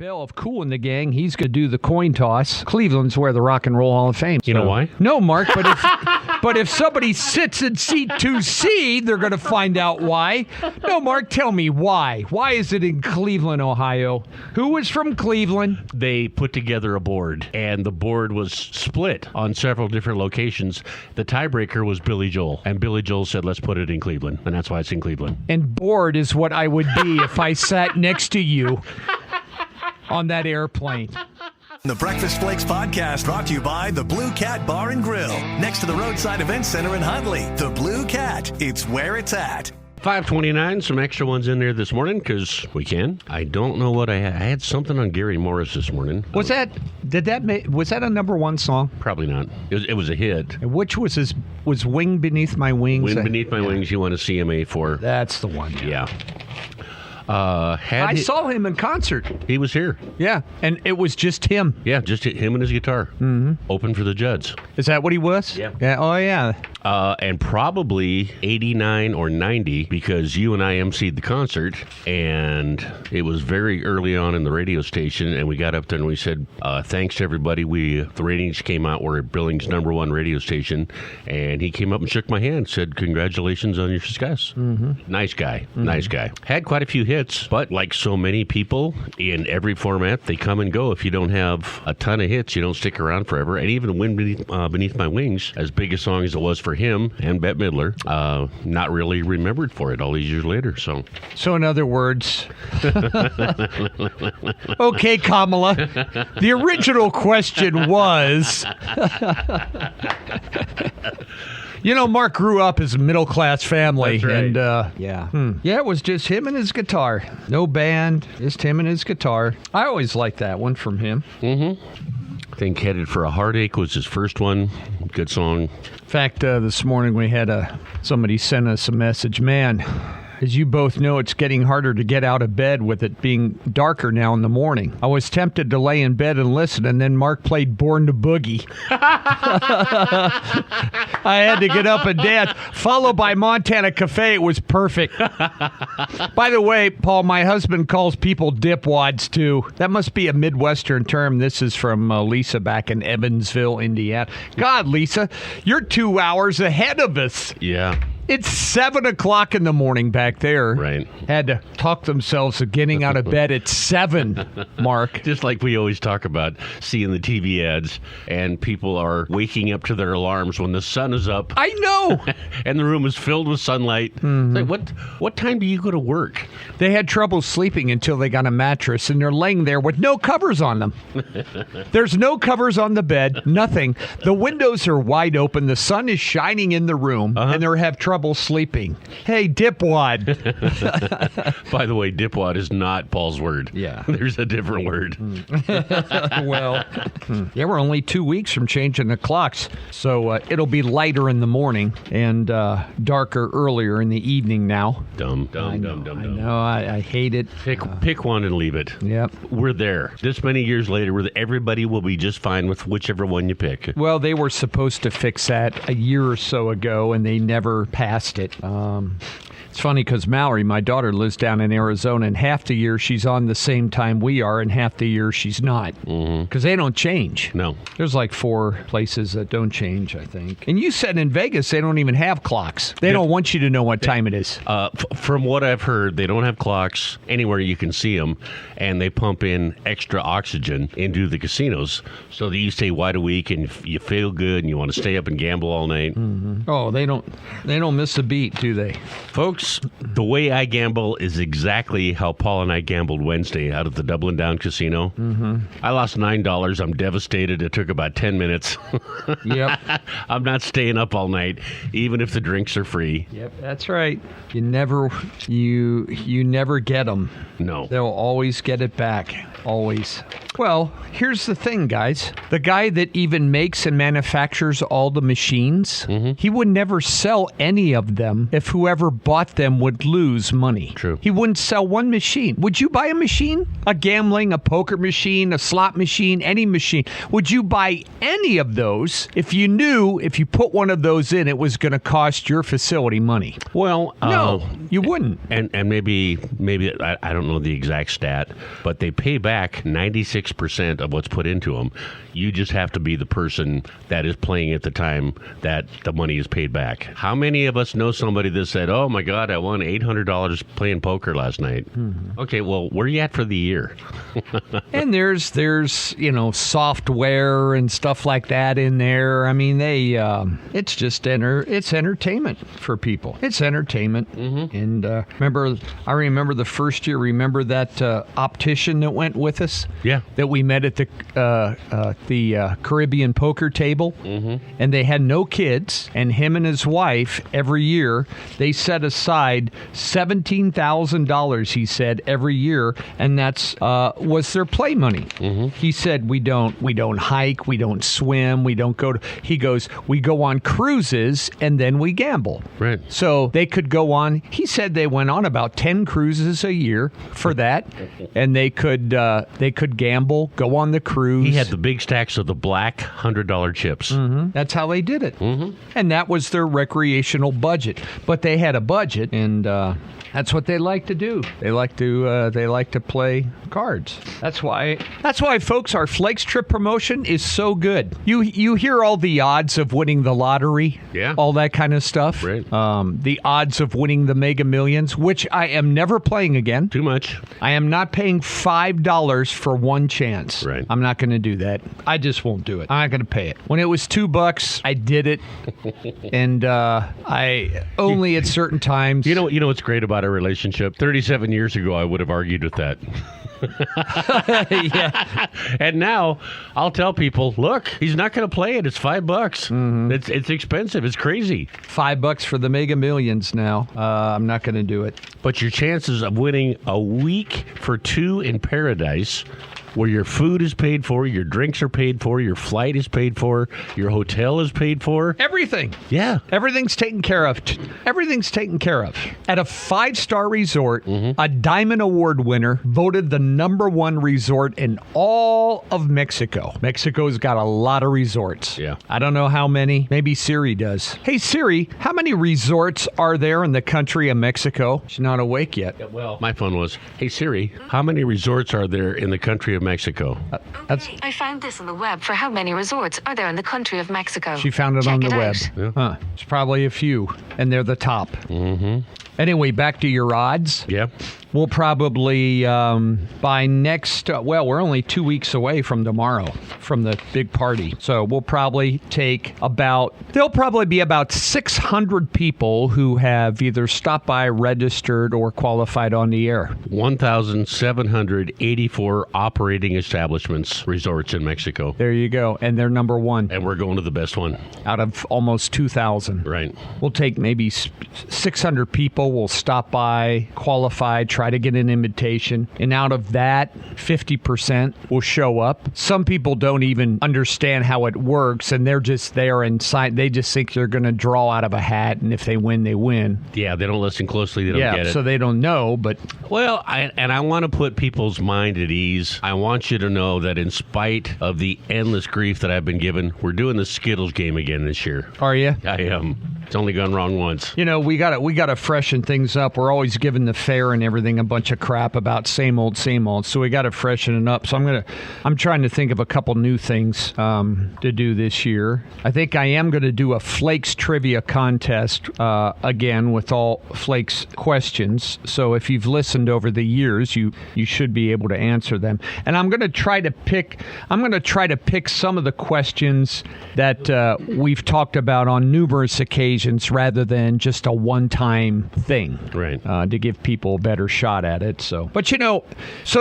Bell of Kool and the Gang. He's going to do the coin toss. Cleveland's where the Rock and Roll Hall of Fame. You know why? No, Mark, but if somebody sits in seat 2C, they're going to find out why. No, Mark, tell me why. Why is it in Cleveland, Ohio? Who was from Cleveland? They put together a board, and the board was split on several different locations. The tiebreaker was Billy Joel, and Billy Joel said, let's put it in Cleveland, and that's why it's in Cleveland. And bored is what I would be if I sat next to you on that airplane. The Breakfast Flakes podcast brought to you by the Blue Cat Bar and Grill, next to the Roadside Event Center in Huntley. The Blue Cat, it's where it's at. 5:29, some extra ones in there this morning because we can. I don't know what I had something on Gary Morris this morning. Was that a number one song? Probably not. It was a hit. And which was Wing Beneath My Wings? Wind Beneath My Wings, you want a CMA for. That's the one. Yeah. I saw him in concert. He was here. Yeah, and it was just him. Yeah, just him and his guitar. Mm-hmm. Open for the Judds. Is that what he was? Yeah. Oh, yeah. And probably 89 or 90 because you and I emceed the concert, and it was very early on in the radio station, and we got up there and we said, thanks to everybody. The ratings came out. We're Billings' #1 radio station, and he came up and shook my hand, said, congratulations on your success. Mm-hmm. Nice guy. Mm-hmm. Nice guy. Had quite a few hits, but like so many people in every format, they come and go. If you don't have a ton of hits, you don't stick around forever. And even Wind Beneath My Wings, as big a song as it was for him and Bette Midler, not really remembered for it all these years later. So in other words, okay, Kamala, the original question was, Mark grew up as a middle-class family. That's right. And, yeah, it was just him and his guitar. No band, just him and his guitar. I always liked that one from him. Mm-hmm. I think Headed for a Heartache was his first one. Good song. In fact, this morning we had somebody sent us a message. Man, as you both know, it's getting harder to get out of bed with it being darker now in the morning. I was tempted to lay in bed and listen, and then Mark played Born to Boogie. I had to get up and dance, followed by Montana Cafe. It was perfect. By the way, Paul, my husband calls people dipwads, too. That must be a Midwestern term. This is from Lisa back in Evansville, Indiana. God, Lisa, you're 2 hours ahead of us. Yeah. It's 7 o'clock in the morning back there. Right. Had to talk themselves to getting out of bed at 7, Mark. Just like we always talk about seeing the TV ads and people are waking up to their alarms when the sun is up. I know. And the room is filled with sunlight. Mm-hmm. It's like, what time do you go to work? They had trouble sleeping until they got a mattress, and they're laying there with no covers on them. There's no covers on the bed, nothing. The windows are wide open. The sun is shining in the room, and they have trouble sleeping. Hey, dipwad. By the way, dipwad is not Paul's word. Yeah. There's a different word. Well, yeah, we're only 2 weeks from changing the clocks, so it'll be lighter in the morning and darker earlier in the evening now. Dumb. I know, I hate it. Pick one and leave it. Yep. We're there. This many years later, everybody will be just fine with whichever one you pick. Well, they were supposed to fix that a year or so ago, and they never passed it. It's funny because Mallory, my daughter, lives down in Arizona, and half the year she's on the same time we are, and half the year she's not. Because they don't change. No. There's like 4 places that don't change, I think. And you said in Vegas they don't even have clocks. They don't want you to know what time it is. From what I've heard, they don't have clocks anywhere you can see them, and they pump in extra oxygen into the casinos so that you stay wide awake and you feel good and you want to stay up and gamble all night. Mm-hmm. Oh, they don't miss a beat, do they? Folks, the way I gamble is exactly how Paul and I gambled Wednesday out at the Dublin Down Casino. Mm-hmm. I lost $9. I'm devastated. It took about 10 minutes. Yep. I'm not staying up all night, even if the drinks are free. Yep, that's right. You never get them. No. They'll always get it back. Always. Well, here's the thing, guys. The guy that even makes and manufactures all the machines, he would never sell any of them if whoever bought bought them would lose money. True. He wouldn't sell one machine. Would you buy a machine? A gambling, a poker machine, a slot machine, any machine? Would you buy any of those if you knew if you put one of those in, it was going to cost your facility money? Well, No, you wouldn't. And maybe I don't know the exact stat, but they pay back 96% of what's put into them. You just have to be the person that is playing at the time that the money is paid back. How many of us know somebody that said, "Oh my God, I won $800 playing poker last night"? Okay, well, where are you at for the year? And there's software and stuff like that in there. I mean, it's just it's entertainment for people. It's entertainment. And I remember the first year. Remember that optician that went with us? Yeah. That we met at the Caribbean poker table, and they had no kids. And him and his wife every year they set aside $17,000. He said every year, and that's was their play money. He said we don't hike, we don't swim, we don't go to. He goes, we go on cruises and then we gamble. Right. So they could go on. He said they went on about 10 cruises a year for that, and they could gamble, go on the cruise. He had the big stacks of the black $100 chips. That's how they did it. And that was their recreational budget. But they had a budget, and that's what they like to do. They like to play cards. That's why, folks, our Flakes trip promotion is so good. You hear all the odds of winning the lottery, all that kind of stuff. Right. The odds of winning the Mega Millions, which I am never playing again. Too much. I am not paying $5 for one chance. Right. I'm not going to do that. I just won't do it. I'm not going to pay it. When it was $2, I did it, and I only at certain times. You know what's great about our relationship? 37 years ago, I would have argued with that. Yeah. And now I'll tell people, look, he's not going to play it. It's $5. It's expensive. It's crazy. $5 for the Mega Millions now. I'm not going to do it. But your chances of winning a week for 2 in paradise, where your food is paid for, your drinks are paid for, your flight is paid for, your hotel is paid for. Everything. Yeah. Everything's taken care of. Everything's taken care of. At a 5-star resort, a Diamond Award winner voted the #1 resort in all of Mexico. Mexico's got a lot of resorts. Yeah. I don't know how many. Maybe Siri does. Hey, Siri, how many resorts are there in the country of Mexico? She's not awake yet. Well, my phone was, hey, Siri, how many resorts are there in the country of Mexico? I found this on the web for how many resorts are there in the country of Mexico. She found it on the web. Yeah. Huh. It's probably a few, and they're the top. Anyway, back to your odds. Yeah. We'll probably, by next, we're only 2 weeks away from tomorrow, from the big party. So we'll probably take there'll probably be about 600 people who have either stopped by, registered, or qualified on the air. 1,784 operating establishments, resorts in Mexico. There you go. And they're #1 And we're going to the best one. out of almost 2,000. Right. We'll take maybe 600 people. We'll stop by, qualify, try to get an invitation. And out of that, 50% will show up. Some people don't even understand how it works, and they're just there inside. They just think they're going to draw out of a hat, and if they win, they win. Yeah, they don't listen closely. They don't get it. So they don't know, but... Well, I want to put people's mind at ease. I want you to know that in spite of the endless grief that I've been given, we're doing the Skittles game again this year. Are you? I am. It's only gone wrong once. You know, we got to freshen things up. We're always giving the fair and everything a bunch of crap about same old. So we got to freshen it up. So I'm trying to think of a couple new things to do this year. I think I am going to do a Flakes trivia contest again with all Flakes questions. So if you've listened over the years, you should be able to answer them. And I'm going to try to pick some of the questions that we've talked about on numerous occasions, rather than just a one-time thing, right? To give people a better shot at it. So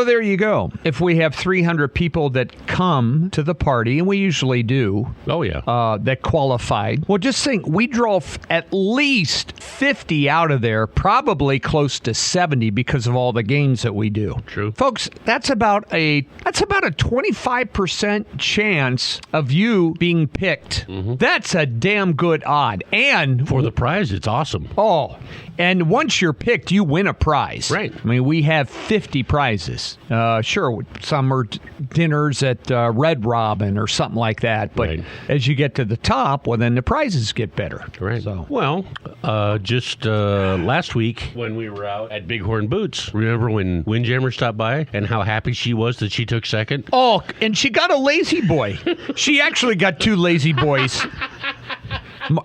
there you go. If we have 300 people that come to the party, and we usually do, that qualified. Well, just think, we draw at least 50 out of there, probably close to 70 because of all the games that we do. True, folks. That's about a 25% chance of you being picked. That's a damn good odd. And for the prize, it's awesome. Oh, And once you're picked, you win a prize. Right. I mean, we have 50 prizes. Sure, some are dinners at Red Robin or something like that. But Right. as you get to the top, well, then the prizes get better. Right. So. Well, just last week when we were out at Bighorn Boots, remember when Windjammer stopped by and how happy she was that she took second? Oh, and she got a lazy boy. She actually got 2 lazy boys.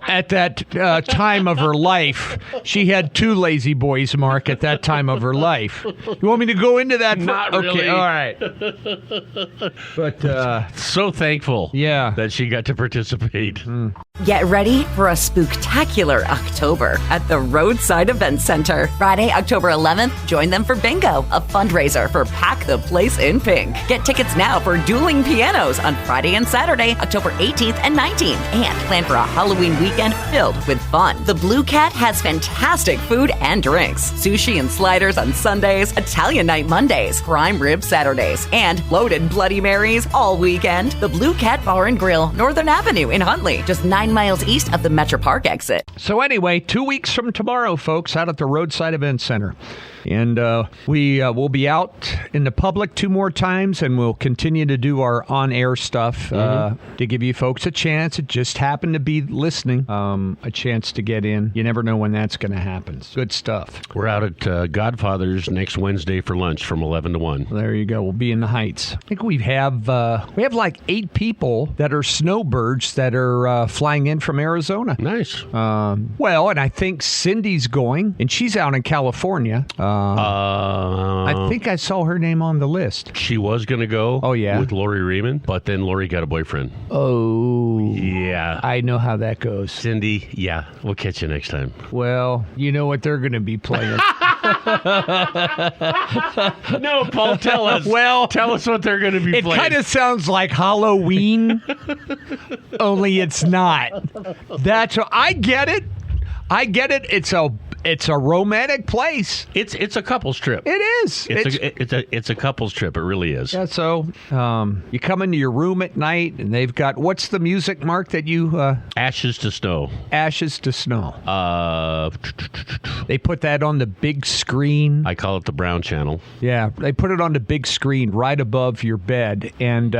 At that time of her life, she had 2 lazy boys, Mark, at that time of her life. You want me to go into that? Not okay, really. all right. But, So thankful yeah. that she got to participate. Get ready for a spooktacular October at the Roadside Event Center. Friday, October 11th, join them for Bingo, a fundraiser for Pack the Place in Pink. Get tickets now for Dueling Pianos on Friday and Saturday, October 18th and 19th. And plan for a Halloween weekend filled with fun. The Blue Cat has fantastic food and drinks. Sushi and sliders on Sundays, Italian night Mondays, prime rib Saturdays, and loaded Bloody Marys all weekend. The Blue Cat Bar and Grill, Northern Avenue in Huntley, just 9 miles east of the Metro Park exit. So anyway, 2 weeks from tomorrow, folks, out at the Roadside Event Center. And we will be out in the public 2 more times, and we'll continue to do our on-air stuff to give you folks a chance. It just happened to be listening, a chance to get in. You never know when that's going to happen. Good stuff. We're out at Godfather's next Wednesday for lunch from 11 to 1. There you go. We'll be in the Heights. I think we have like 8 people that are snowbirds that are flying in from Arizona. Nice. Well, and I think Cindy's going, and she's out in California. I think I saw her name on the list. She was going to go with Lori Riemann, but then Lori got a boyfriend. Oh. Yeah. I know how that goes. Cindy, yeah, we'll catch you next time. Well, you know what they're going to be playing. No, Paul, tell us. Well, tell us what they're going to be it playing. kind of sounds like Halloween, only it's not. I get it. It's a romantic place. It's a couples trip. It is. It's a couples trip. It really is. Yeah. So you come into your room at night, and they've got what's the music, Mark, that you Ashes to Snow. Ashes to Snow. They put that on the big screen. I call it the Brown Channel. Yeah, they put it on the big screen right above your bed, and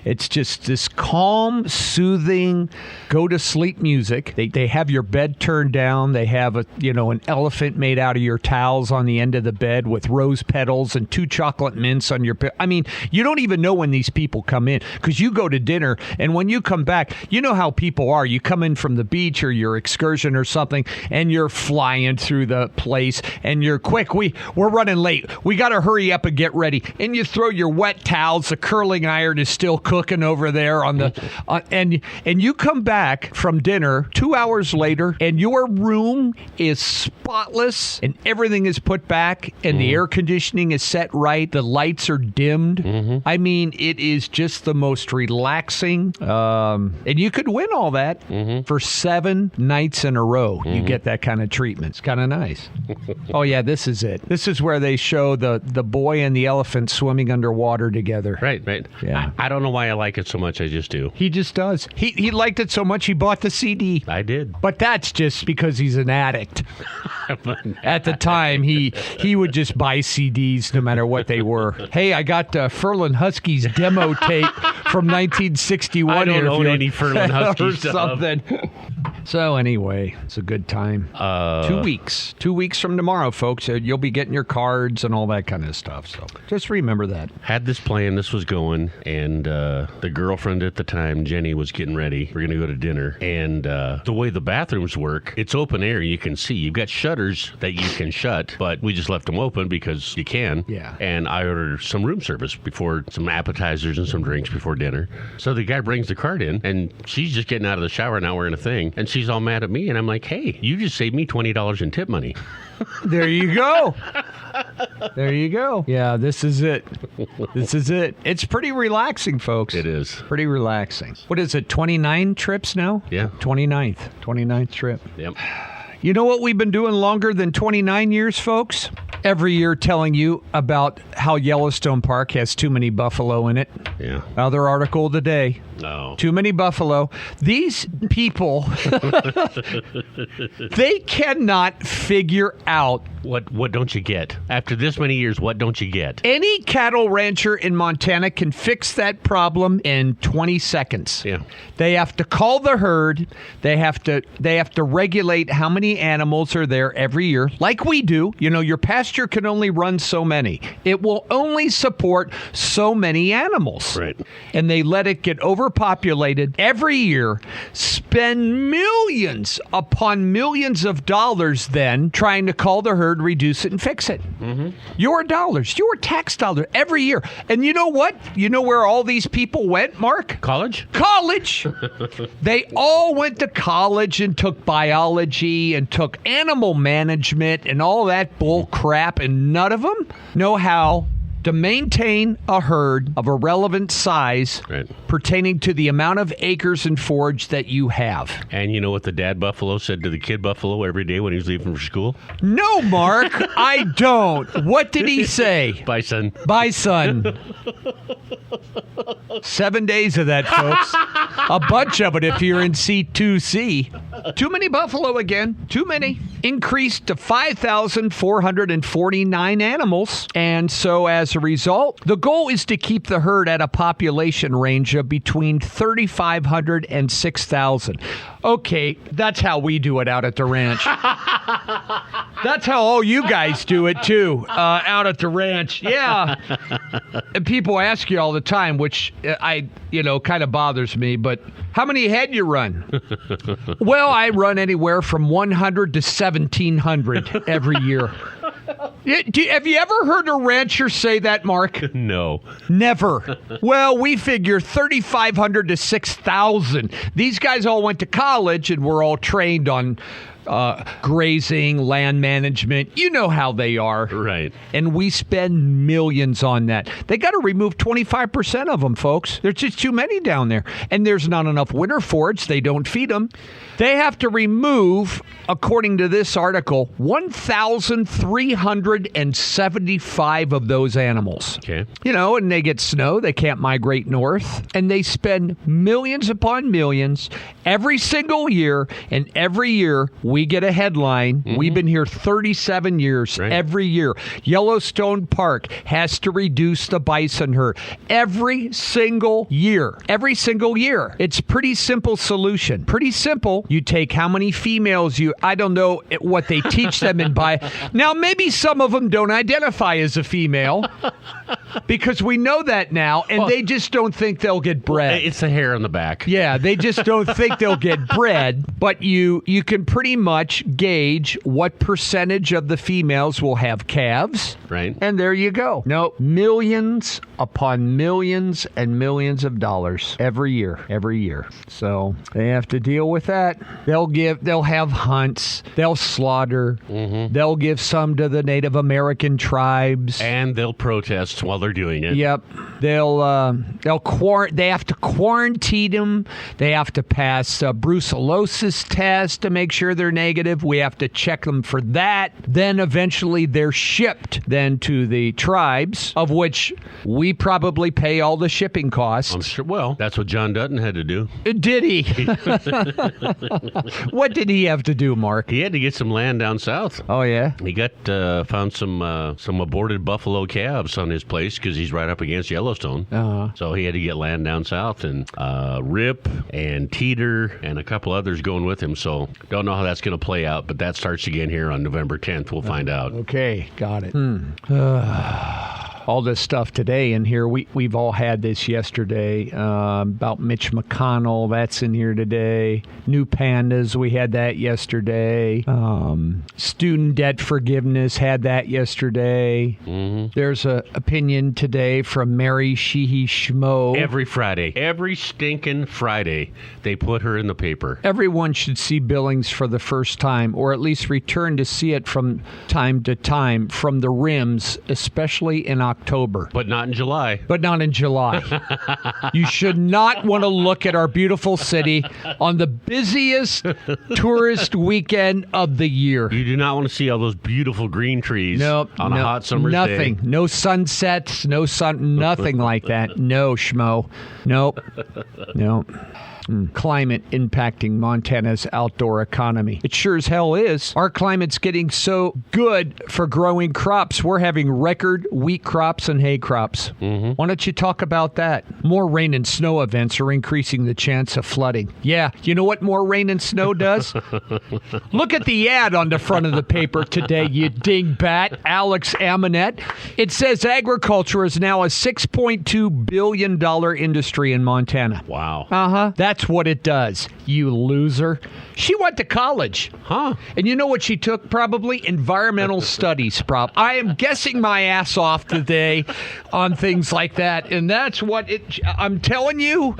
it's just this calm, soothing, go to sleep music. They have your bed turned down. They have an elephant made out of your towels on the end of the bed with rose petals and 2 chocolate mints on your bed. I mean, you don't even know when these people come in because you go to dinner, and when you come back, you know how people are. You come in from the beach or your excursion or something, and you're flying through the place, and you're quick. We're running late. We got to hurry up and get ready. And you throw your wet towels. The curling iron is still cooking over there on the, and you come back from dinner 2 hours later, and your room is spotless, and everything is put back, and the air conditioning is set right. The lights are dimmed. I mean, it is just the most relaxing. And you could win all that for 7 nights in a row. You get that kind of treatment. It's kind of nice. Oh, yeah, this is it. This is where they show the boy and the elephant swimming underwater together. Right. Yeah. I don't know why I like it so much. I just do. He just does. He liked it so much he bought the CD. I did. But that's just because he's an addict. At the time, he would just buy CDs no matter what they were. Hey, I got Furlan Husky's demo tape from 1961. I don't own any Furlan Husky or stuff. something. So anyway, it's a good time. 2 weeks. 2 weeks from tomorrow, folks. You'll be getting your cards and all that kind of stuff. So just remember that. Had this plan, this was going, and the girlfriend at the time, Jenny, was getting ready. We're going to go to dinner. And the way the bathrooms work, it's open air. You can see. You've got shutters that you can shut, but we just left them open because you can. Yeah. And I ordered some room service before, some appetizers and some drinks before dinner. So the guy brings the cart in, and she's just getting out of the shower, not wearing a thing. And she's all mad at me, and I'm like, hey, you just saved me $20 in tip money. There you go. There you go. Yeah, this is it. This is it. It's pretty relaxing, folks. It is. Pretty relaxing. What is it, 29 trips now? Yeah. 29th trip. Yep. You know what we've been doing longer than 29 years, folks? Every year telling you about how Yellowstone Park has too many buffalo in it. Yeah. Other article today. No. Too many buffalo. These people, they cannot figure out. What don't you get? After this many years, what don't you get? Any cattle rancher in Montana can fix that problem in 20 seconds. Yeah. They have to call the herd. They have to regulate how many animals are there every year, like we do. You know, your pasture can only run so many. It will only support so many animals. Right. And they let it get overpopulated every year, spend millions upon millions of dollars then trying to call the herd, reduce it, and fix it. Mm-hmm. Your dollars, your tax dollars every year. And you know what? You know where all these people went, Mark? College? College. They all went to college and took biology and took animal management and all that bull crap, and none of them know how to maintain a herd of a relevant size pertaining to the amount of acres and forage that you have. And you know what the dad buffalo said to the kid buffalo every day when he was leaving for school? No, Mark, I don't. What did he say? Bye, son. Bye, son. 7 days of that, folks. A bunch of it if you're in C2C. Too many buffalo again. Too many. Increased to 5,449 animals. And so as a result, the goal is to keep the herd at a population range of between 3,500 and 6,000. Okay, that's how we do it out at the ranch. That's how all you guys do it, too, out at the ranch. Yeah. And people ask you all the time, which kind of bothers me, but how many head you run? Well, I run anywhere from 100 to 1,700 every year. Have you ever heard a rancher say that, Mark? No. Never. Well, we figure 3,500 to 6,000. These guys all went to college and were all trained on grazing, land management. You know how they are. Right. And we spend millions on that. They got to remove 25% of them, folks. There's just too many down there. And there's not enough winter forage. They don't feed them. They have to remove, according to this article, 1,375 of those animals. Okay. You know, and they get snow. They can't migrate north. And they spend millions upon millions every single year. And every year we get a headline. Mm-hmm. We've been here 37 years. Right. Every year. Yellowstone Park has to reduce the bison herd. Every single year. Every single year. It's pretty simple solution. Pretty simple. You take how many females I don't know what they teach them in Now, maybe some of them don't identify as a female because we know that now, and they just don't think they'll get bred. It's the hair on the back. Yeah, they just don't think they'll get bred, but you can pretty much gauge what percentage of the females will have calves. Right. And there you go. No, millions upon millions and millions of dollars every year. So they have to deal with that. They'll have hunts. They'll slaughter. Mm-hmm. They'll give some to the Native American tribes. And they'll protest while they're doing it. Yep. They have to quarantine them. They have to pass a brucellosis test to make sure they're negative. We have to check them for that. Then eventually they're shipped then to the tribes, of which we probably pay all the shipping costs. I'm sure. Well, that's what John Dutton had to do. Did he? What did he have to do, Mark? He had to get some land down south. Oh, yeah? He found some aborted buffalo calves on his place because he's right up against Yellowstone. Uh-huh. So he had to get land down south, and Rip and Teeter and a couple others going with him. So don't know how that's going to play out, but that starts again here on November 10th. We'll find out. Okay, got it. All this stuff today in here. We've all had this yesterday about Mitch McConnell. That's in here today. New pandas. We had that yesterday. Student debt forgiveness. Had that yesterday. Mm-hmm. There's an opinion today from Mary Sheehy Schmo. Every Friday. Every stinking Friday, they put her in the paper. Everyone should see Billings for the first time, or at least return to see it from time to time from the rims, especially in October. October. But not in July. But not in July. You should not want to look at our beautiful city on the busiest tourist weekend of the year. You do not want to see all those beautiful green trees Nope, on a hot summer's nothing. day. No sunsets, no sun, nothing like that. No, schmo. Nope. Nope. Climate impacting Montana's outdoor economy. It sure as hell is. Our climate's getting so good for growing crops. We're having record wheat crops and hay crops. Why don't you talk about that? More rain and snow events are increasing the chance of flooding. Yeah, you know what more rain and snow does? Look at the ad on the front of the paper today, you dingbat, Alex Amonette. It says agriculture is now a $6.2 billion industry in Montana. Wow. That's what it does, you loser. She went to college. Huh. And you know what she took? Probably environmental studies. I am guessing my ass off today on things like that. And that's what I'm telling you.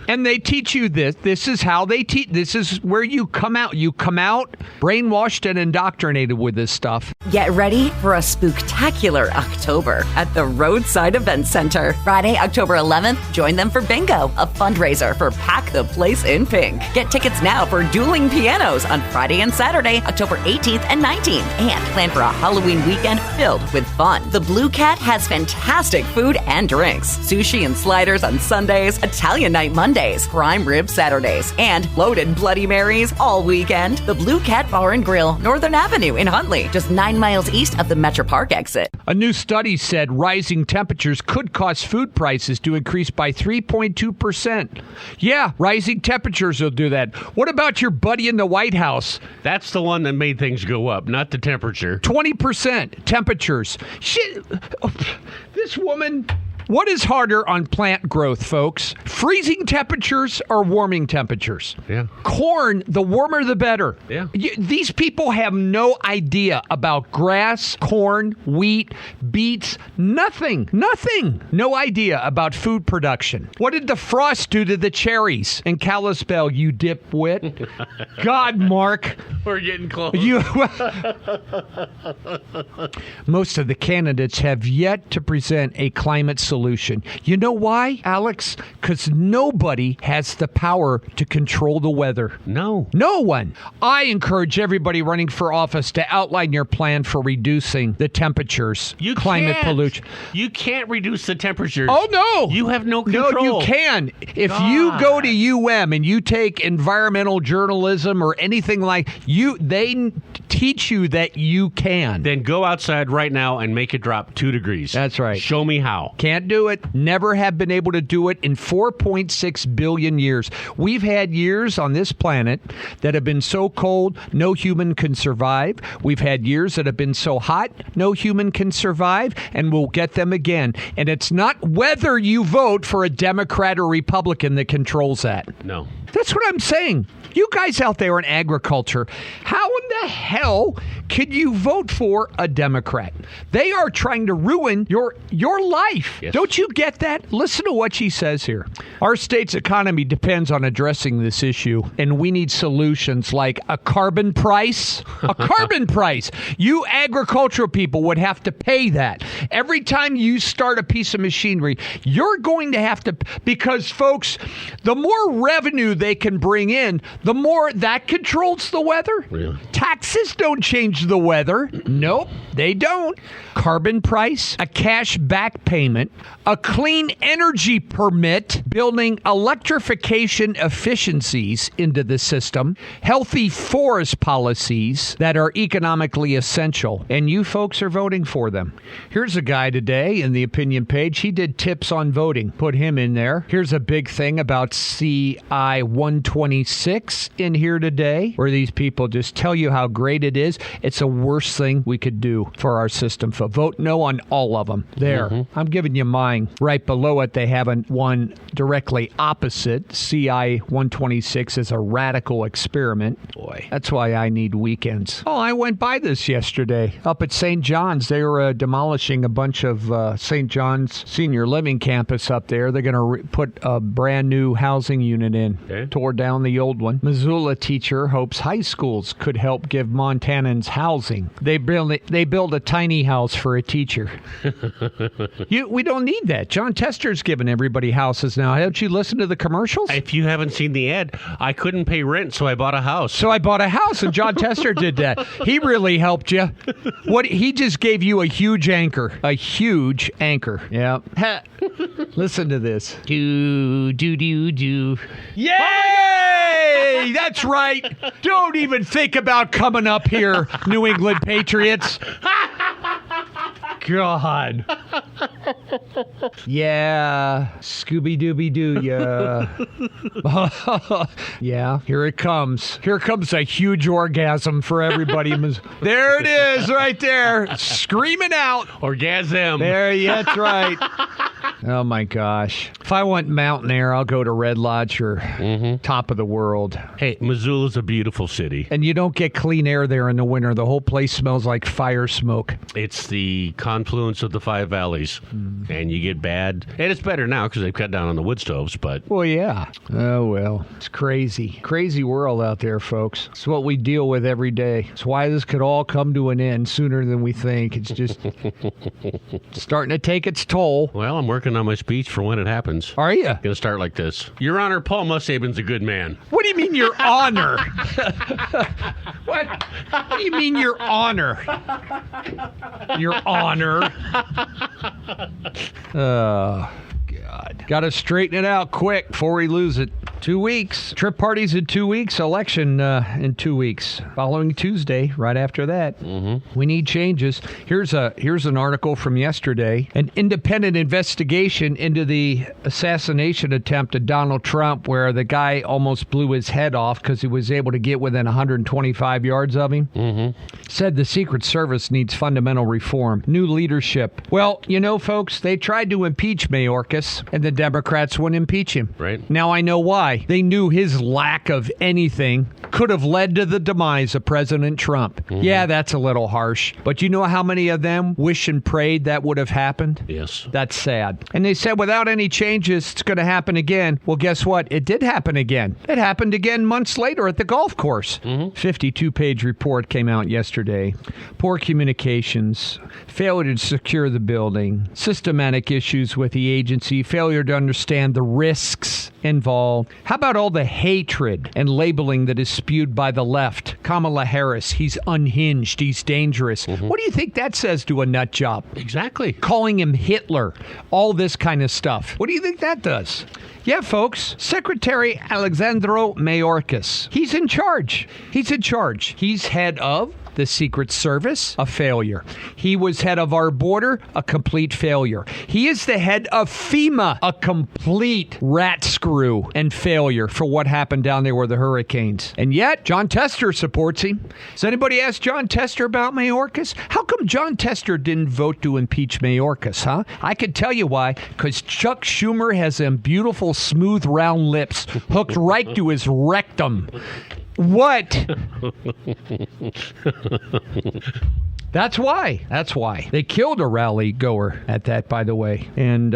And they teach you this. This is how they teach. This is where you come out. You come out brainwashed and indoctrinated with this stuff. Get ready for a spooktacular October at the Roadside Event Center. Friday, October 11th, join them for Bingo, a fundraiser for Pack the Place in Pink. Get tickets now for Dueling Pianos on Friday and Saturday, October 18th and 19th. And plan for a Halloween weekend filled with fun. The Blue Cat has fantastic food and drinks. Sushi and sliders on Sundays, Italian night Mondays, prime rib Saturdays, and loaded Bloody Marys all weekend. The Blue Cat Bar and Grill, Northern Avenue in Huntley, just 9 miles east of the Metro Park exit. A new study said rising temperatures could cause food prices to increase by 3.2%. Yeah, rising temperatures will do that. What about your buddy in the White House? That's the one that made things go up, not the temperature. 20% temperatures. Shit. This woman... What is harder on plant growth, folks? Freezing temperatures or warming temperatures? Yeah. Corn, the warmer the better. Yeah. These people have no idea about grass, corn, wheat, beets, nothing. No idea about food production. What did the frost do to the cherries in Kalispell, you dipwit? God, Mark. We're getting close. Most of the candidates have yet to present a climate solution. You know why, Alex? Because nobody has the power to control the weather. No one. I encourage everybody running for office to outline your plan for reducing the temperatures, climate pollution. You can't reduce the temperatures. Oh, no. You have no control. No, you can. If you go to UM and you take environmental journalism or anything like they teach you that you can. Then go outside right now and make it drop 2 degrees. That's right. Show me how. Can't do it. Never have been able to do it in 4.6 billion years. We've had years on this planet that have been so cold, no human can survive. We've had years that have been so hot, no human can survive, and we'll get them again. And it's not whether you vote for a Democrat or Republican that controls that. No. That's what I'm saying. You guys out there in agriculture, how in the hell can you vote for a Democrat? They are trying to ruin your life. Yes. Don't you get that? Listen to what she says here. Our state's economy depends on addressing this issue, and we need solutions like a carbon price. A carbon price. You agricultural people would have to pay that. Every time you start a piece of machinery, you're going to have to, because folks, the more revenue they can bring in, the more that controls the weather. Really? Taxes don't change the weather. Nope, they don't. Carbon price, a cash back payment, a clean energy permit, building electrification efficiencies into the system, healthy forest policies that are economically essential, and you folks are voting for them. Here's a guy today in the opinion page. He did tips on voting. Put him in there. Here's a big thing about CI 126 in here today, where these people just tell you how great it is. It's the worst thing we could do for our system. Vote no on all of them. There. I'm giving you mine. flying. Right below it, they have one directly opposite. CI-126 is a radical experiment. Boy, that's why I need weekends. Oh, I went by this yesterday up at St. John's. They were demolishing a bunch of St. John's senior living campus up there. They're going to put a brand new housing unit in. Okay. Tore down the old one. Missoula teacher hopes high schools could help give Montanans housing. They build a tiny house for a teacher. We don't need that. John Tester's giving everybody houses now. Haven't you listened to the commercials? If you haven't seen the ad, I couldn't pay rent, so I bought a house. So I bought a house, and John Tester did that. He really helped you. He just gave you a huge anchor. A huge anchor. Yeah. Listen to this. Do. Yay! That's right. Don't even think about coming up here, New England Patriots. God. Yeah. Scooby-Dooby-Doo, yeah. Yeah, here it comes. Here comes a huge orgasm for everybody. There it is right there. Screaming out. Orgasm. There, yeah, that's right. Oh, my gosh. If I want mountain air, I'll go to Red Lodge or top of the world. Hey, Missoula's a beautiful city. And you don't get clean air there in the winter. The whole place smells like fire smoke. It's the confluence of the Five Valleys. And you get bad. And it's better now because they've cut down on the wood stoves, but... Well, yeah. Oh, well. It's crazy. Crazy world out there, folks. It's what we deal with every day. It's why this could all come to an end sooner than we think. It's just starting to take its toll. Well, I'm working on my speech for when it happens. Are you? Gonna start like this. Your Honor, Paul Mussaben's a good man. What do you mean, Your Honor? What do you mean, Your Honor? Your Honor? Oh, God. Got to straighten it out quick before we lose it. 2 weeks. Trip parties in 2 weeks. Election in 2 weeks. Following Tuesday, right after that. We need changes. Here's an article from yesterday. An independent investigation into the assassination attempt of Donald Trump, where the guy almost blew his head off because he was able to get within 125 yards of him. Said the Secret Service needs fundamental reform. New leadership. Well, you know, folks, they tried to impeach Mayorkas, and the Democrats wouldn't impeach him. Right. Now I know why. They knew his lack of anything could have led to the demise of President Trump. Yeah, that's a little harsh. But you know how many of them wish and prayed that would have happened? Yes. That's sad. And they said without any changes, it's going to happen again. Well, guess what? It did happen again. It happened again months later at the golf course. 52-page report came out yesterday. Poor communications, failure to secure the building, systematic issues with the agency, failure to understand the risks involved. How about all the hatred and labeling that is spewed by the left? Kamala Harris, he's unhinged, he's dangerous. What do you think that says to a nut job? Exactly. Calling him Hitler, all this kind of stuff. What do you think that does? Yeah, folks, Secretary Alexandro Mayorkas, he's in charge. He's in charge. He's head of the Secret Service, a failure. He was head of our border, a complete failure. He is the head of FEMA, a complete rat screw and failure for what happened down there with the hurricanes. And yet, John Tester supports him. Has anybody asked John Tester about Mayorkas? How come John Tester didn't vote to impeach Mayorkas, huh? I could tell you why. Because Chuck Schumer has them beautiful, smooth, round lips hooked right to his rectum. What? That's why. That's why. They killed a rally goer at that, by the way. And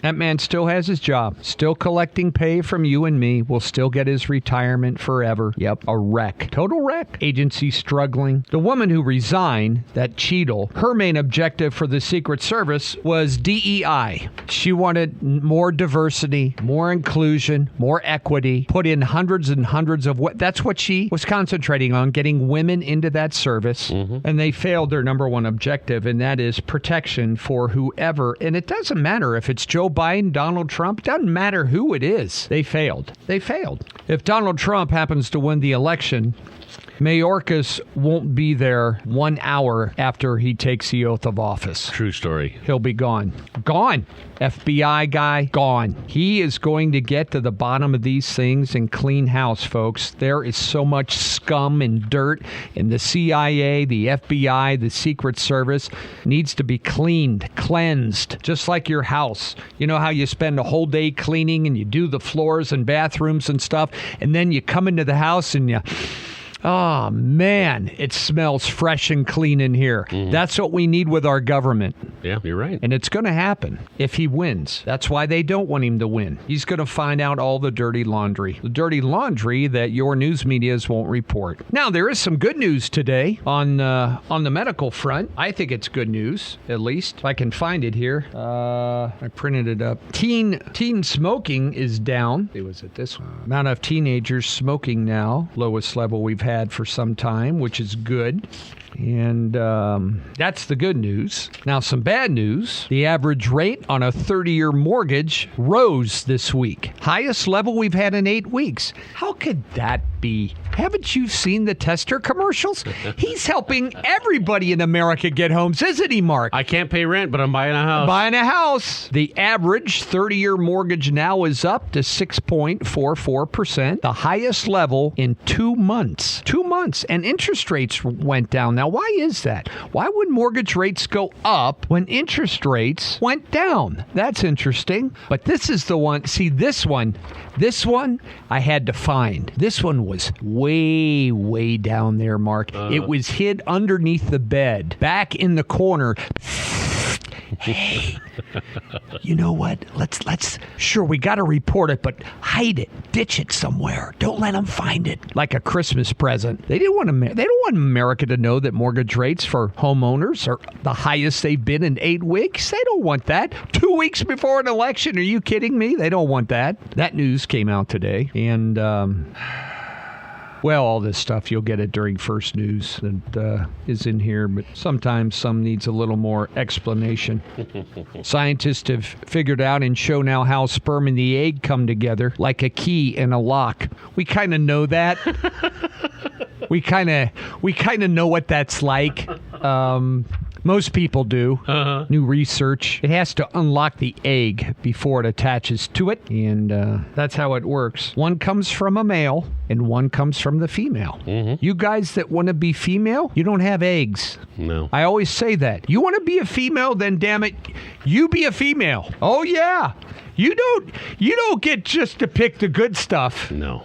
that man still has his job. Still collecting pay from you and me. Will still get his retirement forever. Yep, a wreck. Total wreck. Agency struggling. The woman who resigned, that Cheadle, her main objective for the Secret Service was DEI. She wanted more diversity, more inclusion, more equity, put in hundreds and hundreds of that's what she was concentrating on, getting women into that service. And they failed their number one objective, and that is protection for whoever. And it doesn't matter if it's Joe Biden, Donald Trump, doesn't matter who it is. They failed. They failed. If Donald Trump happens to win the election, Mayorkas won't be there 1 hour after he takes the oath of office. True story. He'll be gone. Gone. FBI guy, gone. He is going to get to the bottom of these things and clean house, folks. There is so much scum and dirt in the CIA, the FBI, the Secret Service. Needs to be cleaned, cleansed, just like your house. You know how you spend a whole day cleaning and you do the floors and bathrooms and stuff, and then you come into the house and you... Oh, man, it smells fresh and clean in here. Mm-hmm. That's what we need with our government. Yeah, you're right. And it's going to happen if he wins. That's why they don't want him to win. He's going to find out all the dirty laundry. The dirty laundry that your news medias won't report. Now, there is some good news today on the medical front. I think it's good news, at least. If I can find it here. I printed it up. Teen smoking is down. Was it this one? Amount of teenagers smoking now. Lowest level we've had for some time, which is good. And that's the good news. Now, some bad news. The average rate on a 30-year mortgage rose this week. Highest level we've had in 8 weeks. How could that be? Haven't you seen the Tester commercials? He's helping everybody in America get homes, isn't he, Mark? I can't pay rent, but I'm buying a house. Buying a house. The average 30-year mortgage now is up to 6.44%, the highest level in 2 months. 2 months. And interest rates went down. Now, why is that? Why would mortgage rates go up when interest rates went down? That's interesting. But this is the one. See, this one I had to find. This one was way, way down there, Mark. It was hid underneath the bed, back in the corner. Hey, you know what? Let's. Sure, we got to report it, but hide it, ditch it somewhere. Don't let them find it. Like a Christmas present. They don't want America to know that mortgage rates for homeowners are the highest they've been in 8 weeks. They don't want that. 2 weeks before an election? Are you kidding me? They don't want that. That news came out today, and well, all this stuff, you'll get it during First News that is in here, but sometimes some needs a little more explanation. Scientists have figured out and show now how sperm and the egg come together like a key and a lock. We kind of know that. We kind of know what that's like. Most people do. New research. It has to unlock the egg before it attaches to it, and that's how it works. One comes from a male, and one comes from the female. Mm-hmm. You guys that want to be female, you don't have eggs. No. I always say that. You want to be a female, then damn it, you be a female. Oh, yeah. You don't get just to pick the good stuff. No.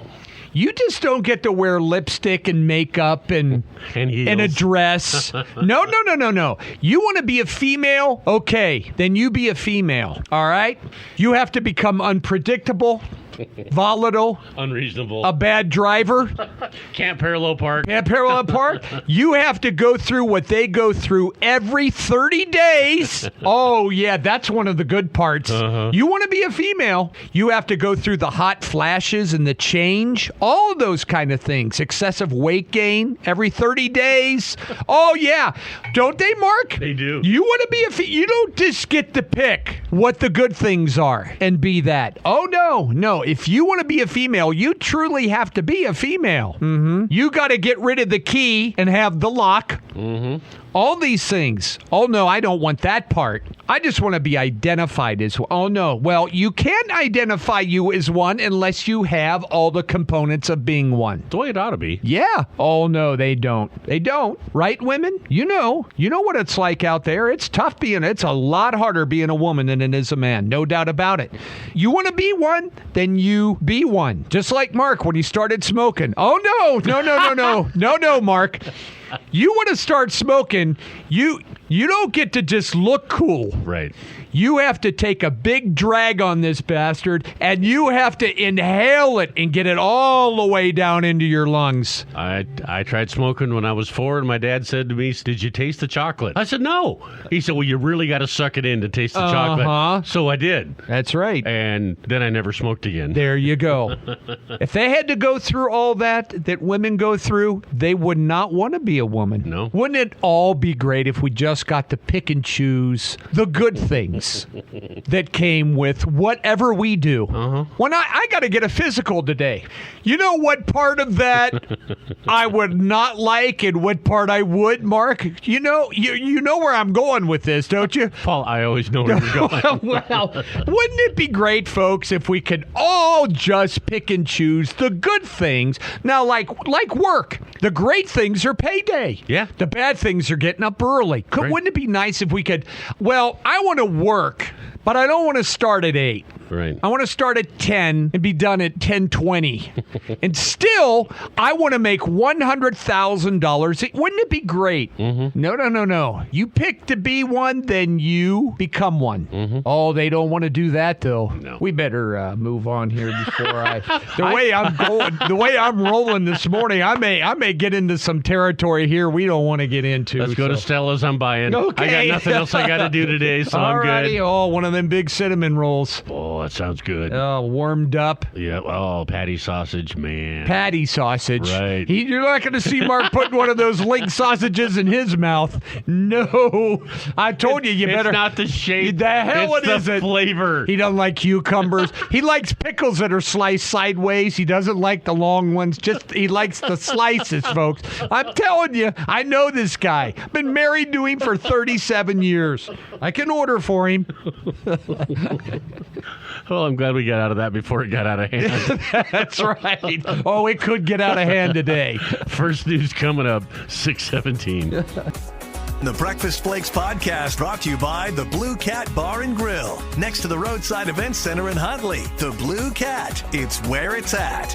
You just don't get to wear lipstick and makeup and a dress. No. You want to be a female? Okay, then you be a female, all right? You have to become unpredictable, volatile, unreasonable, a bad driver. Can't parallel park. You have to go through what they go through every 30 days. Oh, yeah, that's one of the good parts. You want to be a female, you have to go through the hot flashes and the change, all of those kind of things. Excessive weight gain every 30 days. Oh, yeah. Don't they, Mark? They do. You want to be you don't just get to pick what the good things are and be that. Oh, no. If you want to be a female, you truly have to be a female. Mm-hmm. You got to get rid of the key and have the lock. Mm-hmm. All these things. Oh, no, I don't want that part. I just want to be identified as one. Oh, no. Well, you can't identify you as one unless you have all the components of being one. The way it ought to be. Yeah. Oh, no, they don't. They don't. Right, women? You know what it's like out there. It's tough it's a lot harder being a woman than it is a man. No doubt about it. You want to be one? Then you be one. Just like Mark when he started smoking. Oh, no. No, Mark. You want to start smoking, you don't get to just look cool. Right. You have to take a big drag on this bastard, and you have to inhale it and get it all the way down into your lungs. I tried smoking when I was 4, and my dad said to me, "Did you taste the chocolate?" I said, "No." He said, "Well, you really got to suck it in to taste the chocolate." So I did. That's right. And then I never smoked again. There you go. If they had to go through all that women go through, they would not want to be a woman. No. Wouldn't it all be great if we just got to pick and choose the good things? things that came with whatever we do. When I got to get a physical today. You know what part of that I would not like and what part I would, Mark? You know where I'm going with this, don't you? Paul, I always know where you're going. Well, wouldn't it be great, folks, if we could all just pick and choose the good things? Now, like work, the great things are payday. Yeah. The bad things are getting up early. Right. Wouldn't it be nice if we could, well, I want to work, but I don't want to start at 8. Right. I want to start at 10 and be done at 10:20. And still, I want to make $100,000. Wouldn't it be great? No. You pick to be one, then you become one. Oh, they don't want to do that, though. No. We better move on here before the way I'm rolling this morning, I may get into some territory here we don't want to get into. Let's go to Stella's. I'm buying. Okay. I got nothing else I got to do today, so I'm Alrighty. good. Oh, one of them big cinnamon rolls. Oh, that sounds good. Warmed up. Yeah. Oh, patty sausage, man. Patty sausage. Right. You're not going to see Mark putting one of those link sausages in his mouth. No. I told you better. It's not the shape. The hell it's it isn't. the flavor. He doesn't like cucumbers. He likes pickles that are sliced sideways. He doesn't like the long ones. He likes the slices, folks. I'm telling you, I know this guy. Been married to him for 37 years. I can order for him. Well, I'm glad we got out of that before it got out of hand. That's right. Oh, it could get out of hand today. First news coming up, 6:17. The Breakfast Flakes podcast brought to you by the Blue Cat Bar and Grill, next to the Roadside Event Center in Huntley. The Blue Cat, it's where it's at.